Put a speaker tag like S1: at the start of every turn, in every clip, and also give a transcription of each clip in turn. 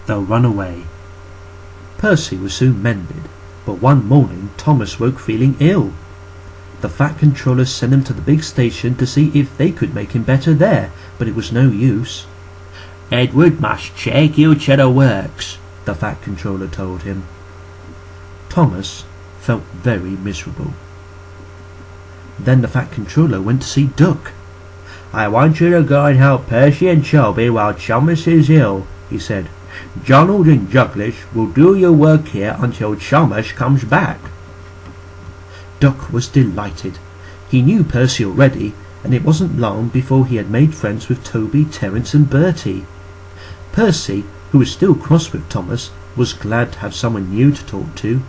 S1: they'll run away. Percy was soon mended, but one morning Thomas woke feeling ill. The Fat Controller sent him to the big station to see if they could make him better there, but it was no use. "Edward must check you to the works," the Fat Controller told him. Thomas felt very miserable. Then the Fat Controller went to see Duck. "I want you to go and help Percy and Chubby while Thomas is ill," he said. "Donald and Douglas will do your work here until Thomas comes back." Duck was delighted. He knew Percy already, and it wasn't long before he had made friends with Toby, Terence and Bertie. Percy, who was still cross with Thomas, was glad to have someone new to talk to.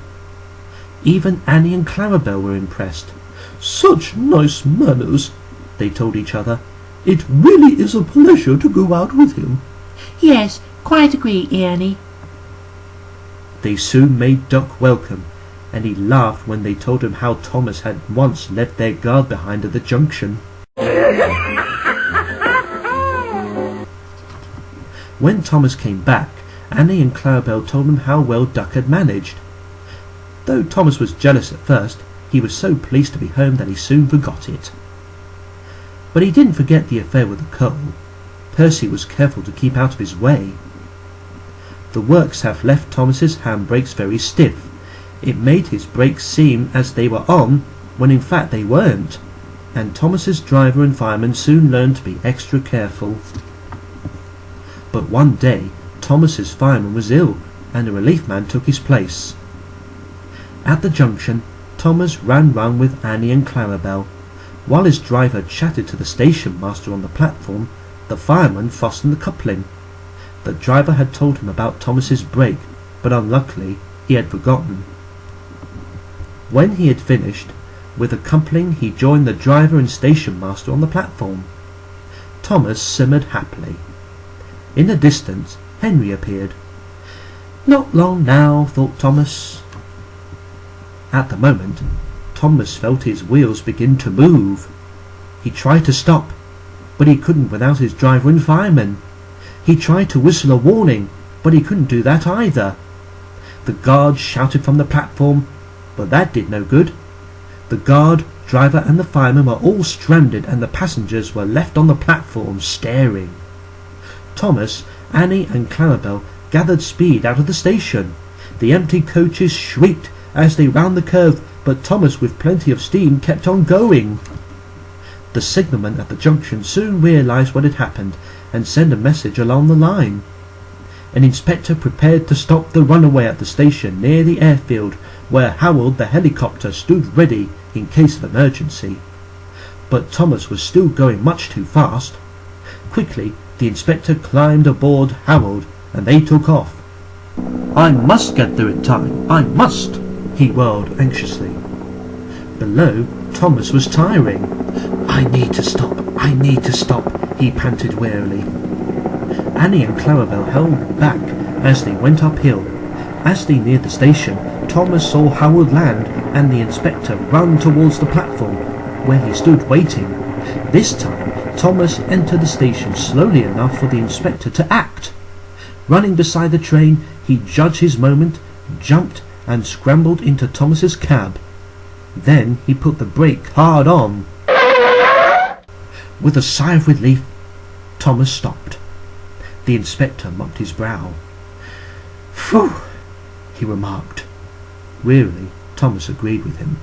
S1: Even Annie and Clarabel were impressed. "Such nice manners," they told each other. "It really is a pleasure to go out with him."
S2: "Yes, quite agree, Annie."
S1: They soon made Duck welcome, and he laughed when they told him how Thomas had once left their guard behind at the junction. When Thomas came back, Annie and Clarabel told him how well Duck had managed. Though Thomas was jealous at first, he was so pleased to be home that he soon forgot it. But he didn't forget the affair with the coal. Percy was careful to keep out of his way. The works have left Thomas's handbrakes very stiff. It made his brakes seem as they were on, when in fact they weren't, and Thomas's driver and fireman soon learned to be extra careful. But one day, Thomas's fireman was ill, and a relief man took his place. At the junction, Thomas ran round with Annie and Clarabel. While his driver chatted to the station master on the platform, the fireman fastened the coupling. The driver had told him about Thomas's brake, but unluckily he had forgotten. When he had finished, with the coupling he joined the driver and station master on the platform. Thomas simmered happily. In the distance, Henry appeared. "Not long now," thought Thomas. At the moment, Thomas felt his wheels begin to move. He tried to stop, but he couldn't without his driver and fireman. He tried to whistle a warning, but he couldn't do that either. The guard shouted from the platform, but that did no good. The guard, driver and the fireman were all stranded, and the passengers were left on the platform staring. Thomas, Annie and Clarabel gathered speed out of the station. The empty coaches shrieked as they round the curve, but Thomas, with plenty of steam, kept on going. The signalman at the junction soon realized what had happened and sent a message along the line. An inspector prepared to stop the Runaway at the station near the airfield, where Harold the helicopter stood ready in case of emergency. But Thomas was still going much too fast. Quickly, the inspector climbed aboard Harold, and they took off. "I must get there in time, I must," he whirled anxiously. Below, Thomas was tiring. I need to stop," he panted wearily. Annie and Clarabel held back as they went uphill. As they neared the station, Thomas saw Harold land and the inspector run towards the platform, where he stood waiting. This time, Thomas entered the station slowly enough for the inspector to act. Running beside the train, he judged his moment, jumped, and scrambled into Thomas's cab. Then he put the brake hard on. With a sigh of relief, Thomas stopped. The inspector mopped his brow. "Phew," he remarked. Wearily, Thomas agreed with him.